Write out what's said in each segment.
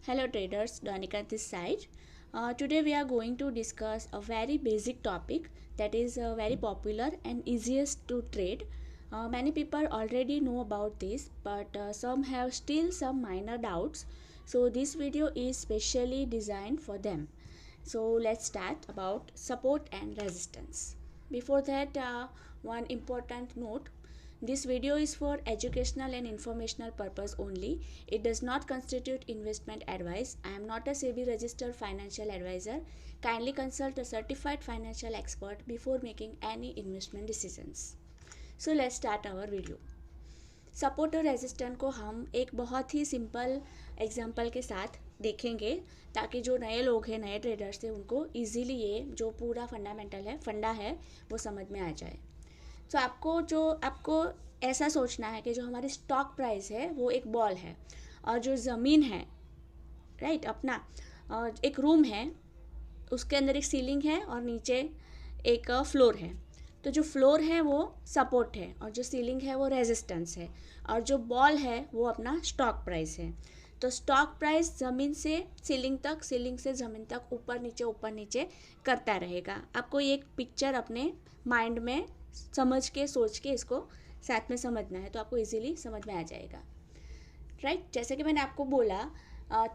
Hello traders, Danika this side. Today we are going to discuss a very basic topic that is very popular and easiest to trade. Many people already know about this, but some have still some minor doubts. So this video is specially designed for them. So let's start about support and resistance. Before that, one important note. This video is for educational and informational purpose only. It does not constitute investment advice. I am not a SEBI registered financial advisor. Kindly consult a certified financial expert before making any investment decisions. So let's start our video. Support और resistant को हम एक बहुत ही simple example के साथ देखेंगे ताकि जो नए लोग हैं, नए ट्रेडर्स हैं, उनको इजीली ये जो पूरा फंडा है वो समझ में आ जाए। तो आपको ऐसा सोचना है कि जो हमारी स्टॉक प्राइस है वो एक बॉल है और जो ज़मीन है, राइट, अपना एक रूम है, उसके अंदर एक सीलिंग है और नीचे एक फ्लोर है। तो जो फ्लोर है वो सपोर्ट है और जो सीलिंग है वो रेजिस्टेंस है और जो बॉल है वो अपना स्टॉक प्राइस है। तो स्टॉक प्राइस ज़मीन से सीलिंग तक, सीलिंग से ज़मीन तक ऊपर नीचे करता रहेगा। आपको ये एक पिक्चर अपने माइंड में समझ के, सोच के इसको साथ में समझना है तो आपको इजीली समझ में आ जाएगा, राइट। जैसे कि मैंने आपको बोला,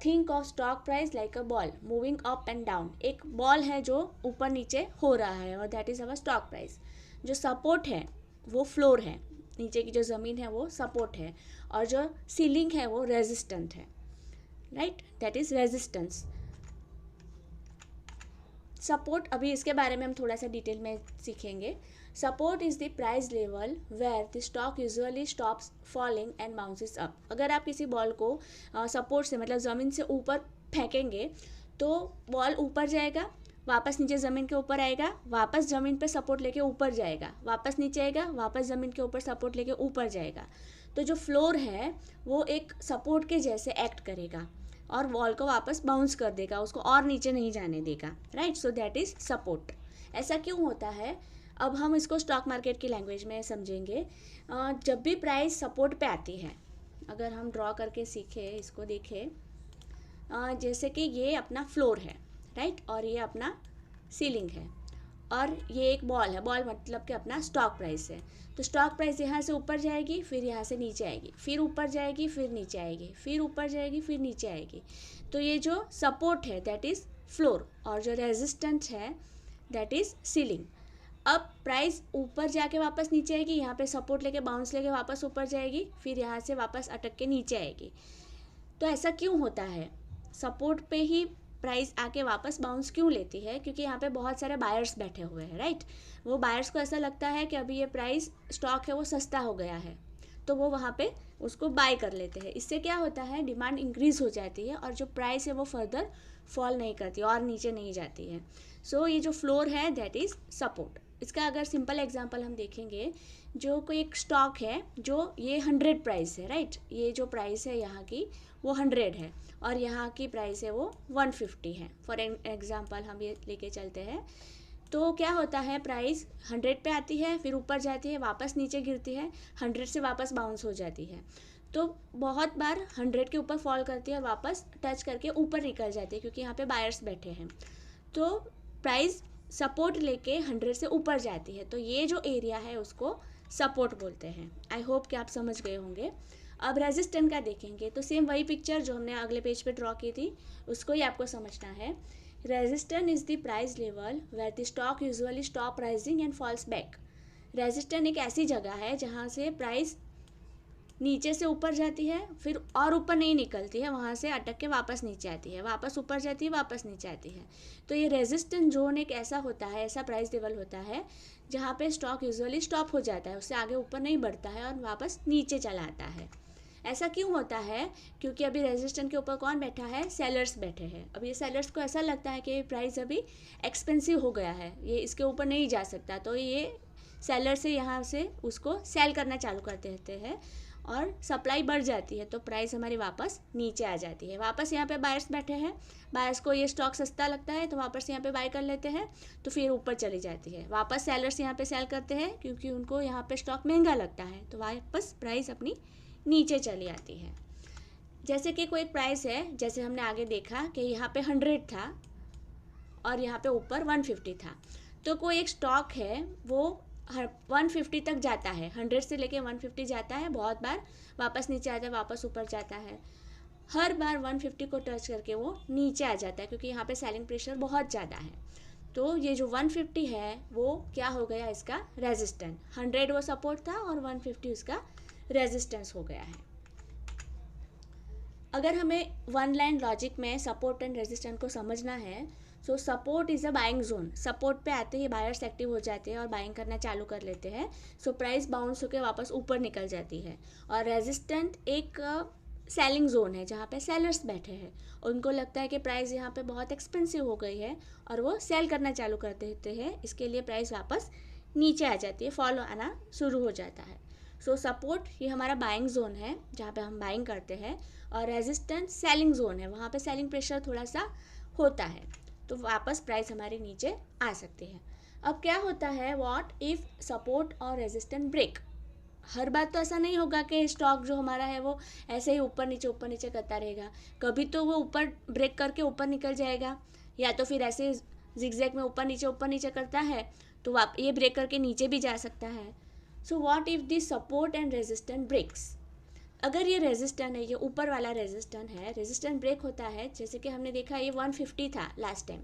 think of stock price like a ball moving up and down. एक बॉल है जो ऊपर नीचे हो रहा है और that is our stock price. जो सपोर्ट है वो फ्लोर है, नीचे की जो ज़मीन है वो सपोर्ट है और जो सीलिंग है वो रेजिस्टेंट है, right, that is resistance. Support, अभी इसके बारे में हम थोड़ा सा डिटेल में सीखेंगे। Support is the price level where the stock usually stops falling and bounces up. अगर आप किसी बॉल को सपोर्ट से, मतलब ज़मीन से ऊपर फेंकेंगे तो बॉल ऊपर जाएगा, वापस नीचे ज़मीन के ऊपर आएगा, वापस ज़मीन पे सपोर्ट लेके ऊपर जाएगा, वापस नीचे आएगा, वापस ज़मीन के ऊपर सपोर्ट लेके ऊपर जाएगा। तो जो फ्लोर है वो एक सपोर्ट के जैसे एक्ट करेगा और बॉल को वापस बाउंस कर देगा, उसको और नीचे नहीं जाने देगा, right. So that is support. ऐसा क्यों होता है, अब हम इसको स्टॉक मार्केट की लैंग्वेज में समझेंगे। जब भी प्राइस सपोर्ट पे आती है, अगर हम ड्रॉ करके सीखे, इसको देखें, जैसे कि ये अपना फ्लोर है, राइट, और ये अपना सीलिंग है और ये एक बॉल है, बॉल मतलब कि अपना स्टॉक प्राइस है। तो स्टॉक प्राइस यहाँ से ऊपर जाएगी, फिर यहाँ से नीचे आएगी, फिर ऊपर जाएगी, फिर नीचे आएगी, फिर ऊपर जाएगी, फिर नीचे आएगी। तो ये जो सपोर्ट है दैट इज़ फ्लोर और जो रेजिस्टेंस है दैट इज़ सीलिंग। अब प्राइस ऊपर जाके वापस नीचे आएगी, यहाँ पे सपोर्ट लेके बाउंस लेके वापस ऊपर जाएगी, फिर यहाँ से वापस अटक के नीचे आएगी। तो ऐसा क्यों होता है, सपोर्ट पे ही प्राइस आके वापस बाउंस क्यों लेती है? क्योंकि यहाँ पे बहुत सारे बायर्स बैठे हुए हैं, राइट। वो बायर्स को ऐसा लगता है कि अभी ये प्राइस स्टॉक है वो सस्ता हो गया है, तो वो वहाँ पे उसको बाय कर लेते हैं। इससे क्या होता है, डिमांड इंक्रीज़ हो जाती है और जो प्राइस है वो फर्दर फॉल नहीं करती और नीचे नहीं जाती है। सो ये जो फ्लोर है दैट इज़ सपोर्ट। इसका अगर सिंपल एग्जांपल हम देखेंगे, जो कोई एक स्टॉक है, जो ये 100 प्राइस है, राइट, ये जो प्राइस है यहाँ की वो 100 है और यहाँ की प्राइस है वो 150 है। फॉर एग्जांपल हम ये लेके चलते हैं। तो क्या होता है, प्राइस 100 पे आती है, फिर ऊपर जाती है, वापस नीचे गिरती है, 100 से वापस बाउंस हो जाती है। तो बहुत बार 100 के ऊपर फॉल करती है और वापस टच करके ऊपर निकल जाती है क्योंकि यहाँ पे बायर्स बैठे हैं। तो प्राइस सपोर्ट लेके 100 से ऊपर जाती है, तो ये जो एरिया है उसको सपोर्ट बोलते हैं। आई होप कि आप समझ गए होंगे। अब रेजिस्टेंट का देखेंगे तो सेम वही पिक्चर जो हमने अगले पेज पे ड्रॉ की थी उसको ही आपको समझना है। Resistant is the price level where the stock usually stop rising and falls back. Resistant एक ऐसी जगह है जहाँ से प्राइस नीचे से ऊपर जाती है, फिर और ऊपर नहीं निकलती है, वहाँ से अटक के वापस नीचे आती है, वापस ऊपर जाती है, वापस नीचे आती है। तो ये रेजिस्टेंस जोन एक ऐसा होता है, ऐसा प्राइस लेवल होता है जहाँ पे स्टॉक यूजुअली स्टॉप हो जाता है, उससे आगे ऊपर नहीं बढ़ता है और वापस नीचे चला आता है। ऐसा क्यों होता है? क्योंकि अभी रेजिस्टेंस के ऊपर कौन बैठा है? सेलर्स बैठे हैं। अब ये सेलर्स को ऐसा लगता है कि प्राइस अभी एक्सपेंसिव हो गया है, ये इसके ऊपर नहीं जा सकता, तो ये सेलर से यहाँ से उसको सेल करना चालू कर देते हैं और सप्लाई बढ़ जाती है, तो प्राइस हमारी वापस नीचे आ जाती है। वापस यहाँ पे बायर्स बैठे हैं, बायर्स को ये स्टॉक सस्ता लगता है तो वापस यहाँ पे बाय कर लेते हैं, तो फिर ऊपर चली जाती है। वापस सेलर्स यहाँ पे सेल करते हैं क्योंकि उनको यहाँ पे स्टॉक महंगा लगता है, तो वापस प्राइस अपनी नीचे चली आती है। जैसे कि कोई प्राइस है, जैसे हमने आगे देखा कि यहाँ पे 100 था और यहाँ पे ऊपर 150 था, तो कोई एक स्टॉक है वो 150 तक जाता है, 100 से लेके 150 जाता है, बहुत बार वापस नीचे आता है, वापस ऊपर जाता है, हर बार 150 को टच करके वो नीचे आ जाता है क्योंकि यहाँ पे सेलिंग प्रेशर बहुत ज़्यादा है। तो ये जो 150 है वो क्या हो गया, इसका रेजिस्टेंस। 100 वो सपोर्ट था और 150 उसका रेजिस्टेंस हो गया है। अगर हमें वन लाइन लॉजिक में सपोर्ट एंड रेजिस्टेंस को समझना है, so support is a buying zone. Support पे आते ही बायर्स एक्टिव हो जाते हैं और बाइंग करना चालू कर लेते हैं, सो प्राइस बाउंस होकर वापस ऊपर निकल जाती है। और रेजिस्टेंट एक सेलिंग जोन है जहाँ पे सेलर्स बैठे हैं, उनको लगता है कि प्राइस यहाँ पे बहुत एक्सपेंसिव हो गई है और वो सेल करना चालू कर देते हैं, इसके लिए प्राइस वापस नीचे आ जाती है, फॉल आना शुरू हो जाता है। सो सपोर्ट ये हमारा बाइंग जोन है जहाँ पे हम बाइंग करते हैं, और रेजिस्टेंस सेलिंग जोन है, वहाँ पे सेलिंग प्रेशर थोड़ा सा होता है, तो वापस प्राइस हमारे नीचे आ सकती है। अब क्या होता है, व्हाट इफ़ सपोर्ट और रेजिस्टेंस ब्रेक। हर बार तो ऐसा नहीं होगा कि स्टॉक जो हमारा है वो ऐसे ही ऊपर नीचे करता रहेगा, कभी तो वो ऊपर ब्रेक करके ऊपर निकल जाएगा, या तो फिर ऐसे जिगजैग में ऊपर नीचे करता है तो ये ब्रेक करके नीचे भी जा सकता है। So what if this support and resistance breaks. अगर ये रेजिस्टेंस है, ये ऊपर वाला रेजिस्टेंस है, रेजिस्टेंस ब्रेक होता है, जैसे कि हमने देखा ये 150 था लास्ट टाइम,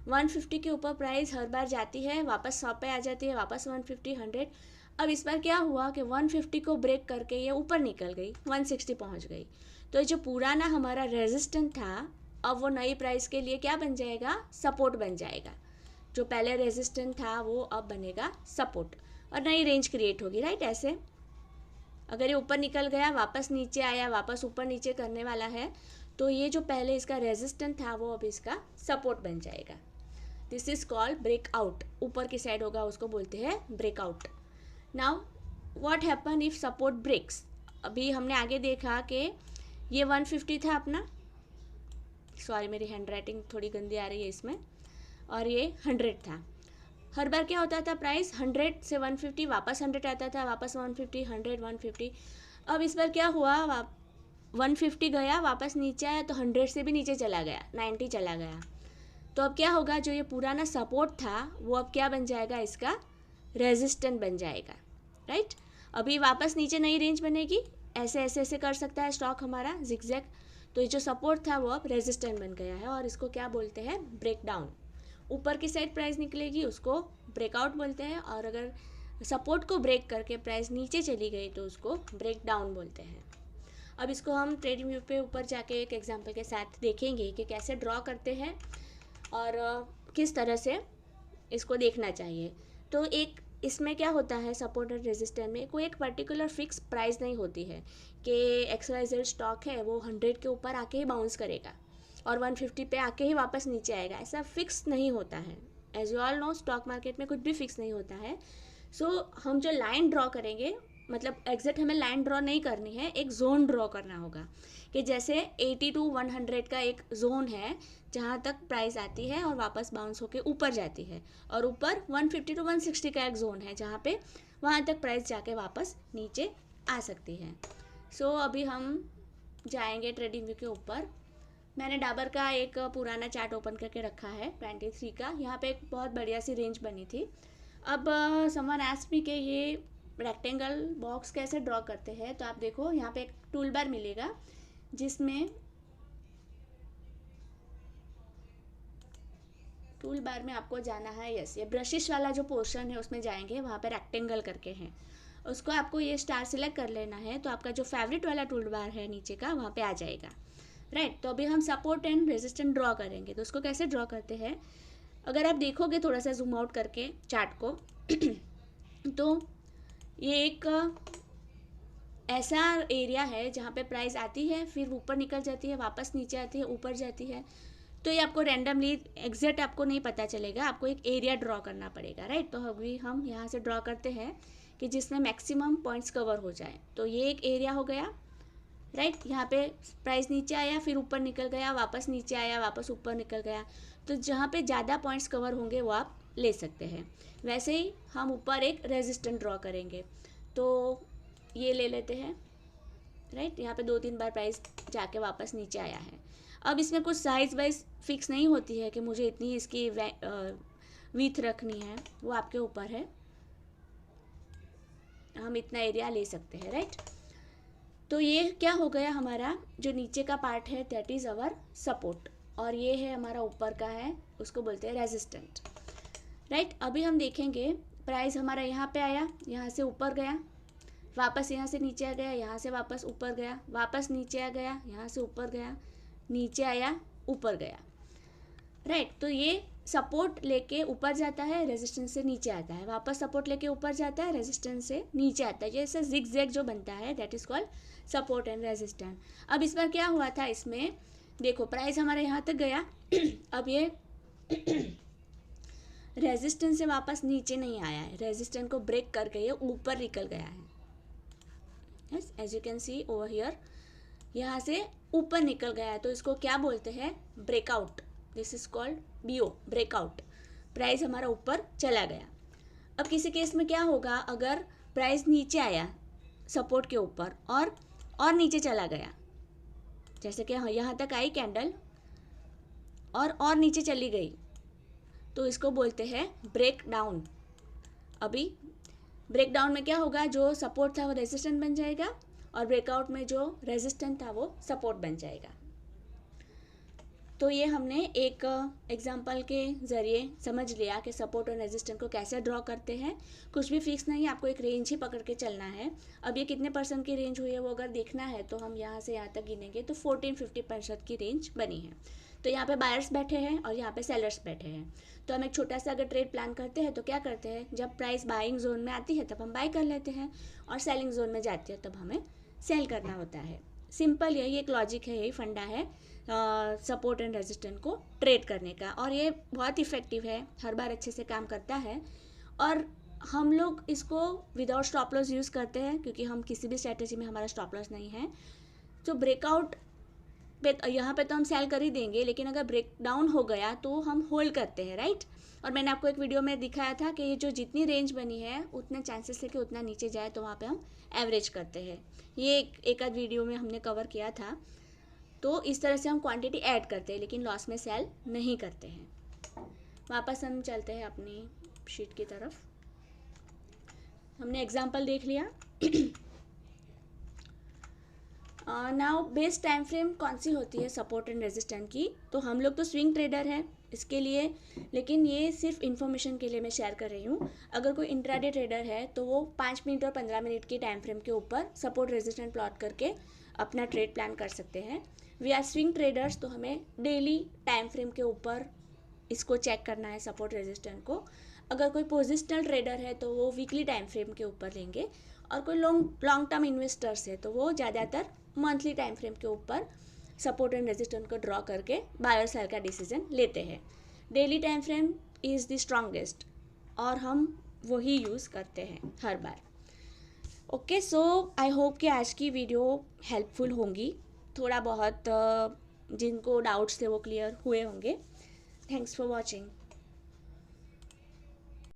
150 के ऊपर प्राइस हर बार जाती है, वापस 100 पे आ जाती है, वापस 150, 100। अब इस बार क्या हुआ कि 150 को ब्रेक करके ये ऊपर निकल गई, 160 पहुंच गई, तो जो पुराना हमारा रेजिस्टेंस था अब वो नई प्राइस के लिए क्या बन जाएगा, सपोर्ट बन जाएगा। जो पहले रेजिस्टेंस था वो अब बनेगा सपोर्ट और नई रेंज क्रिएट होगी, राइट। ऐसे अगर ये ऊपर निकल गया, वापस नीचे आया, वापस ऊपर नीचे करने वाला है, तो ये जो पहले इसका रेजिस्टेंस था वो अब इसका सपोर्ट बन जाएगा। This is called breakout. ऊपर की साइड होगा उसको बोलते हैं breakout. Now what happen if support breaks. अभी हमने आगे देखा कि ये 150 था अपना, सॉरी मेरी हैंड राइटिंग थोड़ी गंदी आ रही है इसमें, और ये 100 था। हर बार क्या होता था, प्राइस 100 से 150 वापस 100 आता था, वापस 150, 100, 150। अब इस बार क्या हुआ, 150 गया, वापस नीचे आया तो 100 से भी नीचे चला गया, 90 चला गया। तो अब क्या होगा, जो ये पुराना सपोर्ट था वो अब क्या बन जाएगा, इसका रेजिस्टेंस बन जाएगा, राइट। अभी वापस नीचे नई रेंज बनेगी, ऐसे ऐसे ऐसे कर सकता है स्टॉक हमारा जिगजैग। तो ये जो सपोर्ट था वो अब रेजिस्टेंस बन गया है और इसको क्या बोलते हैं, ब्रेकडाउन। ऊपर की साइड प्राइस निकलेगी उसको ब्रेकआउट बोलते हैं, और अगर सपोर्ट को ब्रेक करके प्राइस नीचे चली गई तो उसको ब्रेकडाउन बोलते हैं। अब इसको हम ट्रेडिंग व्यू पे ऊपर जाके एक एग्जांपल के साथ देखेंगे कि कैसे ड्रॉ करते हैं और किस तरह से इसको देखना चाहिए। तो एक इसमें क्या होता है, सपोर्ट और रेजिस्टेंस में कोई एक पर्टिकुलर फिक्स प्राइस नहीं होती है कि XYZ स्टॉक है वो 100 के ऊपर आके ही बाउंस करेगा और 150 पे आके ही वापस नीचे आएगा, ऐसा फिक्स नहीं होता है। As you all know, stock market में कुछ भी फिक्स नहीं होता है। सो हम जो लाइन ड्रॉ करेंगे, मतलब एग्जैक्ट हमें लाइन ड्रॉ नहीं करनी है, एक जोन ड्रॉ करना होगा कि जैसे 80 to 100 का एक जोन है जहाँ तक प्राइस आती है और वापस बाउंस होके ऊपर जाती है, और ऊपर 150 to 160 का एक जोन है जहाँ पे वहाँ तक प्राइस जाके वापस नीचे आ सकती है। सो अभी हम जाएंगे ट्रेडिंग व्यू के ऊपर। मैंने डाबर का एक पुराना चार्ट ओपन करके रखा है 23 का, यहाँ पे एक बहुत बढ़िया सी रेंज बनी थी। अब समवन आस्क्ड मी कि ये रेक्टेंगल बॉक्स कैसे ड्रॉ करते हैं, तो आप देखो यहाँ पे एक टूल बार मिलेगा जिसमें टूल बार में आपको जाना है, यस, ये ब्रशिश वाला जो पोर्शन है उसमें जाएंगे, वहाँ पे रेक्टेंगल करके हैं, उसको आपको ये स्टार सिलेक्ट कर लेना है, तो आपका जो फेवरेट वाला टूल बार है नीचे का वहाँ पे आ जाएगा, राइट। तो अभी हम सपोर्ट एंड रेजिस्टेंस ड्रॉ करेंगे, तो उसको कैसे ड्रॉ करते हैं, अगर आप देखोगे थोड़ा सा जूम आउट करके चार्ट को तो ये एक ऐसा एरिया है जहाँ पे प्राइस आती है, फिर ऊपर निकल जाती है, वापस नीचे आती है, ऊपर जाती है। तो ये आपको रैंडमली एग्जैक्ट आपको नहीं पता चलेगा, आपको एक एरिया ड्रॉ करना पड़ेगा, राइट। तो अभी हम यहाँ से ड्रॉ करते हैं कि जिसमें मैक्सिमम पॉइंट्स कवर हो जाए, तो ये एक एरिया हो गया, राइट। यहाँ पे प्राइस नीचे आया, फिर ऊपर निकल गया, वापस नीचे आया, वापस ऊपर निकल गया, तो जहाँ पे ज़्यादा पॉइंट्स कवर होंगे वो आप ले सकते हैं। वैसे ही हम ऊपर एक रेजिस्टेंस ड्रॉ करेंगे, तो ये ले लेते हैं राइट। यहाँ पे 2-3 बार प्राइस जाके वापस नीचे आया है। अब इसमें कुछ साइज वाइज फिक्स नहीं होती है कि मुझे इतनी इसकी विड्थ रखनी है, वो आपके ऊपर है, हम इतना एरिया ले सकते हैं, राइट। तो ये क्या हो गया, हमारा जो नीचे का पार्ट है दैट इज़ अवर सपोर्ट, और ये है हमारा ऊपर का है, उसको बोलते हैं रेजिस्टेंट, राइट। अभी हम देखेंगे प्राइस हमारा यहाँ पे आया, यहाँ से ऊपर गया, वापस यहाँ से नीचे आ गया, यहाँ से वापस ऊपर गया, वापस नीचे आ गया, यहाँ से ऊपर गया, नीचे आया, ऊपर गया, राइट। तो ये सपोर्ट लेके ऊपर जाता है, रेजिस्टेंस से नीचे आता है, वापस सपोर्ट लेके ऊपर जाता है, रेजिस्टेंस से नीचे आता है, जैसे जिग जैग जो बनता है that is called support and resistance. अब इस बार क्या हुआ था, इसमें देखो प्राइस हमारे यहाँ तक गया अब ये रेजिस्टेंस से वापस नीचे नहीं आया है, रेजिस्टेंस को ब्रेक करके ये ऊपर निकल गया है, yes as you can see over here, यहाँ से ऊपर निकल गया है, तो इसको क्या बोलते हैं, breakout. This is called BO, breakout. Price हमारा ऊपर चला गया। अब किसी केस में क्या होगा, अगर प्राइस नीचे आया सपोर्ट के ऊपर और नीचे चला गया, जैसे कि यहाँ तक आई कैंडल और नीचे चली गई, तो इसको बोलते हैं ब्रेक डाउन। अभी ब्रेक डाउन में क्या होगा, जो सपोर्ट था वो रेजिस्टेंट बन जाएगा, और ब्रेकआउट में जो रेजिस्टेंट था वो सपोर्ट बन जाएगा। तो ये हमने एक एग्जांपल के ज़रिए समझ लिया कि सपोर्ट और रेजिस्टेंट को कैसे ड्रॉ करते हैं। कुछ भी फिक्स नहीं, आपको एक रेंज ही पकड़ के चलना है। अब ये कितने परसेंट की रेंज हुई है वो अगर देखना है तो हम यहाँ से यहाँ तक गिनेंगे तो 14-50% की रेंज बनी है। तो यहाँ पे बायर्स बैठे हैं और यहाँ पे सेलर्स बैठे हैं। तो हम एक छोटा सा अगर ट्रेड प्लान करते हैं तो क्या करते हैं, जब प्राइस बाइंग जोन में आती है तब हम बाय कर लेते हैं, और सेलिंग जोन में जाती है तब हमें सेल करना होता है। सिंपल यही एक लॉजिक है, यही फंडा है सपोर्ट एंड रेजिस्टेंट को ट्रेड करने का, और ये बहुत इफ़ेक्टिव है, हर बार अच्छे से काम करता है। और हम लोग इसको विदाउट स्टॉप लॉस यूज़ करते हैं, क्योंकि हम किसी भी स्ट्रैटेजी में हमारा स्टॉप लॉस नहीं है। तो ब्रेकआउट पे यहाँ पे तो हम सेल कर ही देंगे, लेकिन अगर ब्रेक डाउन हो गया तो हम होल्ड करते हैं, राइट। और मैंने आपको एक वीडियो में दिखाया था कि ये जो जितनी रेंज बनी है उतने चांसेस है कि उतना नीचे जाए, तो वहाँ पे हम एवरेज करते हैं। ये एक आध वीडियो में हमने कवर किया था। तो इस तरह से हम क्वांटिटी ऐड करते हैं, लेकिन लॉस में सेल नहीं करते हैं। वापस हम चलते हैं अपनी शीट की तरफ। हमने एग्जाम्पल देख लिया। नाउ बेस्ट टाइम फ्रेम कौन सी होती है सपोर्ट एंड रेजिस्टेंट की, तो हम लोग तो स्विंग ट्रेडर हैं इसके लिए, लेकिन ये सिर्फ इन्फॉर्मेशन के लिए मैं शेयर कर रही हूँ। अगर कोई इंट्राडे ट्रेडर है तो वो 5 मिनट और 15 मिनट की टाइम फ्रेम के ऊपर सपोर्ट रेजिस्टेंट प्लॉट करके अपना ट्रेड प्लान कर सकते हैं। वी आर स्विंग ट्रेडर्स, तो हमें डेली टाइम फ्रेम के ऊपर इसको चेक करना है सपोर्ट रेजिस्टेंट को। अगर कोई पोजिशनल ट्रेडर है तो वो वीकली टाइम फ्रेम के ऊपर लेंगे, और कोई लॉन्ग टर्म इन्वेस्टर्स है तो वो ज़्यादातर मंथली टाइम फ्रेम के ऊपर सपोर्ट एंड रेजिस्टेंट को ड्रॉ करके बायर सेल का डिसीजन लेते हैं। Daily time frame is the strongest, और हम वही यूज़ करते हैं हर बार। ओके, सो आई होप कि आज की वीडियो हेल्पफुल होंगी, थोड़ा बहुत जिनको डाउट्स थे वो क्लियर हुए होंगे। Thanks for watching.